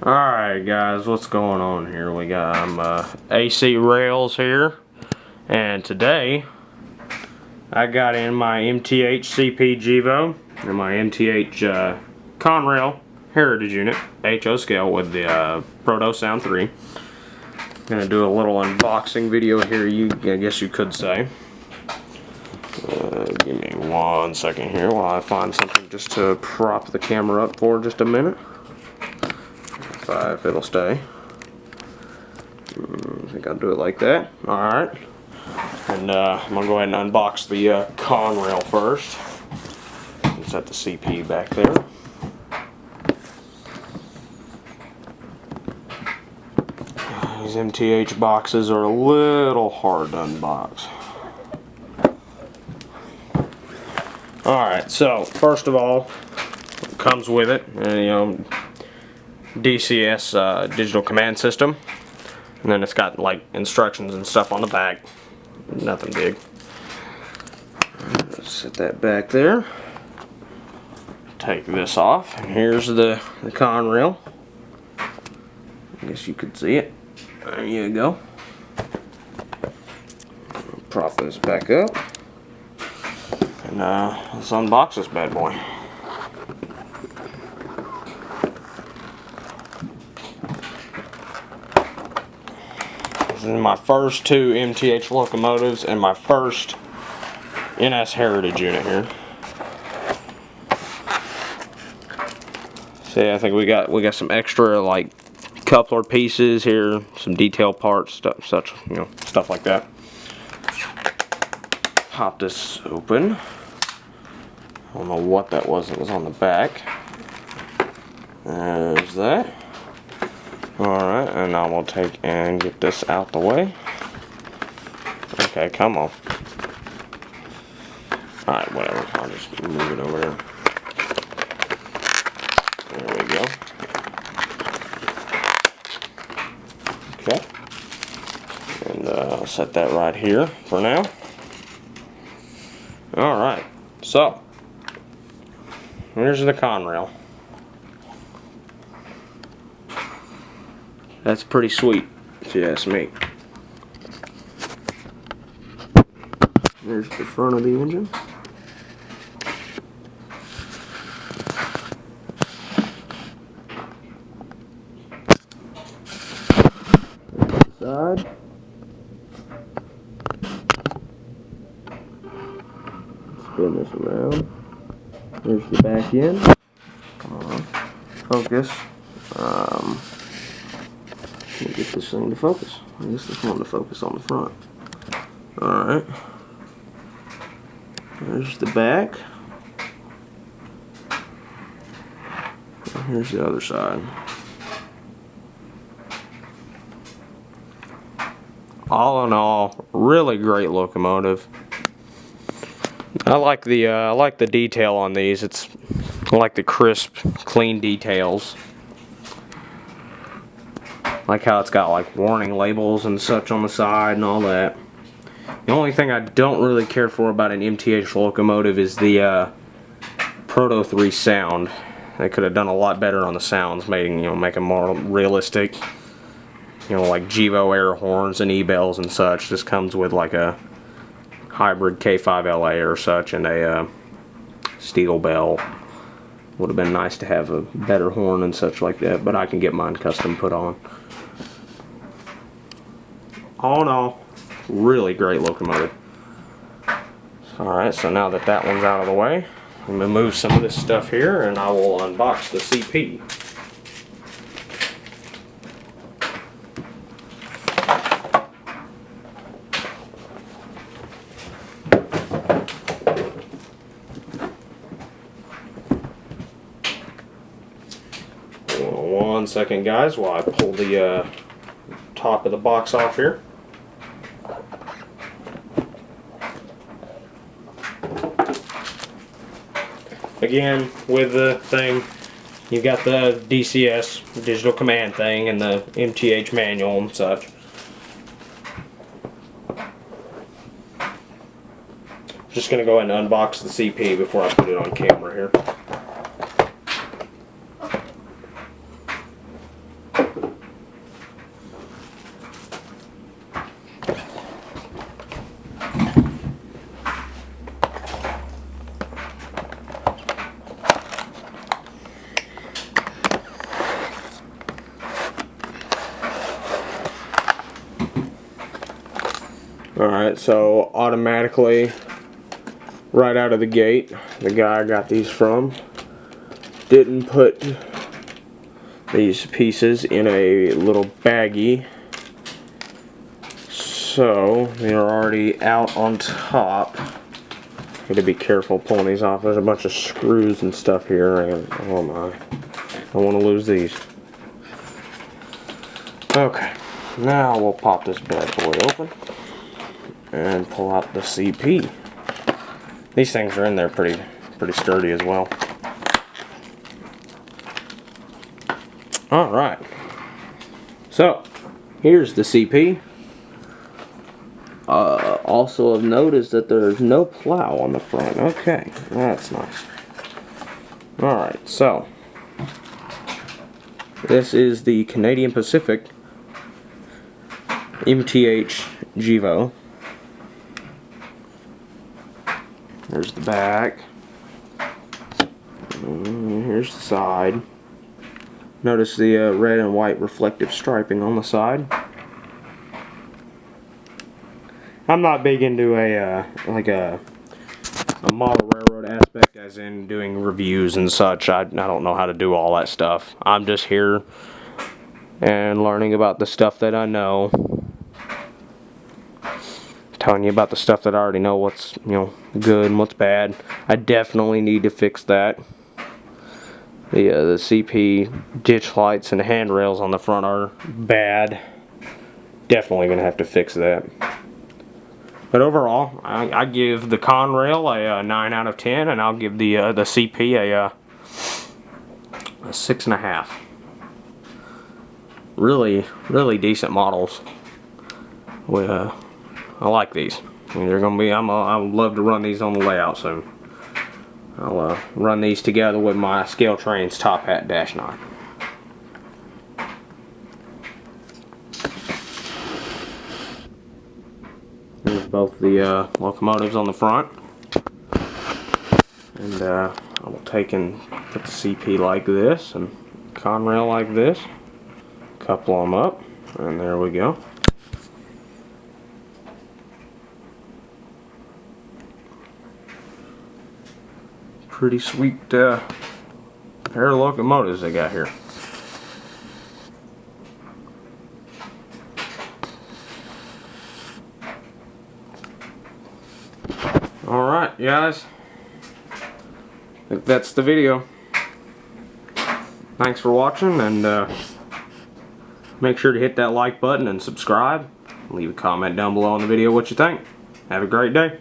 Alright guys, what's going on here? We got AC rails here, and today I got in my MTH CP GEVO and my MTH Conrail Heritage Unit HO scale with the Protosound 3. I'm gonna do a little unboxing video here, I guess you could say. Give me 1 second here while I find something just to prop the camera up for just a minute. If it'll stay. I think I'll do it like that. Alright. And I'm going to go ahead and unbox the Conrail first. And set the CP back there. These MTH boxes are a little hard to unbox. Alright, so first of all, it comes with it. DCS digital command system, and then it's got like instructions and stuff on the back. Nothing big. Let's set that back there. Take this off, and here's the Conrail. I guess you could see it. There you go. Prop this back up, and let's unbox this bad boy. This is my first 2 MTH locomotives and my first NS Heritage unit here. See, I think we got some extra like coupler pieces here, some detail parts, stuff like that. Pop this open. I don't know what that was. It was on the back. There's that. Alright, and now we'll take and get this out the way. Okay, come on. Alright, whatever. I'll just move it over there. There we go. Okay. And I'll set that right here for now. Alright, so here's the Conrail. That's pretty sweet, if you ask me. There's the front of the engine. Side. Spin this around. There's the back end. Come on, focus. We'll get this thing to focus. I guess this one to focus on the front. Alright. There's the back. And here's the other side. All in all, really great locomotive. I like the detail on these. I like the crisp, clean details. Like how it's got like warning labels and such on the side and all that. The only thing I don't really care for about an MTH locomotive is the Proto 3 sound. They could have done a lot better on the sounds, make them more realistic. Like GEVO air horns and E-bells and such. This comes with like a hybrid K5LA or such and a steel bell. Would have been nice to have a better horn and such like that, but I can get mine custom put on. All in all, really great locomotive. Alright, so now that that one's out of the way, I'm going to move some of this stuff here and I will unbox the CP. One second guys while I pull the top of the box off here. Again, with the thing, you've got the DCS digital command thing and the MTH manual and such. Just going to go ahead and unbox the CP before I put it on camera here. Alright, so automatically, right out of the gate, the guy I got these from didn't put these pieces in a little baggie, so they're already out on top. Got to be careful pulling these off. There's a bunch of screws and stuff here, and oh my, I don't want to lose these. Okay, now we'll pop this bad boy open and pull out the CP. These things are in there pretty sturdy as well. Alright, so here's the CP. Also of note is that there's no plow on the front. Okay, that's nice. Alright, so this is the Canadian Pacific MTH GEVO. There's the back. And here's the side. Notice the red and white reflective striping on the side. I'm not big into a model railroad aspect, as in doing reviews and such. I don't know how to do all that stuff. I'm just here and learning about the stuff that I know. Telling you about the stuff that I already know, what's good and what's bad. I definitely need to fix that. The CP ditch lights and handrails on the front are bad. Definitely gonna have to fix that. But overall, I give the Conrail a 9 out of 10, and I'll give the CP a 6.5. Really decent models. I like these. They're gonna be. I would love to run these on the layout soon. I'll run these together with my Scale Trains Top Hat -9. There's both the locomotives on the front, and I will take and put the CP like this and Conrail like this. Couple them up, and there we go. Pretty sweet pair of locomotives they got here. Alright guys, I think that's the video. Thanks for watching, and make sure to hit that like button and subscribe. Leave a comment down below on the video what you think. Have a great day.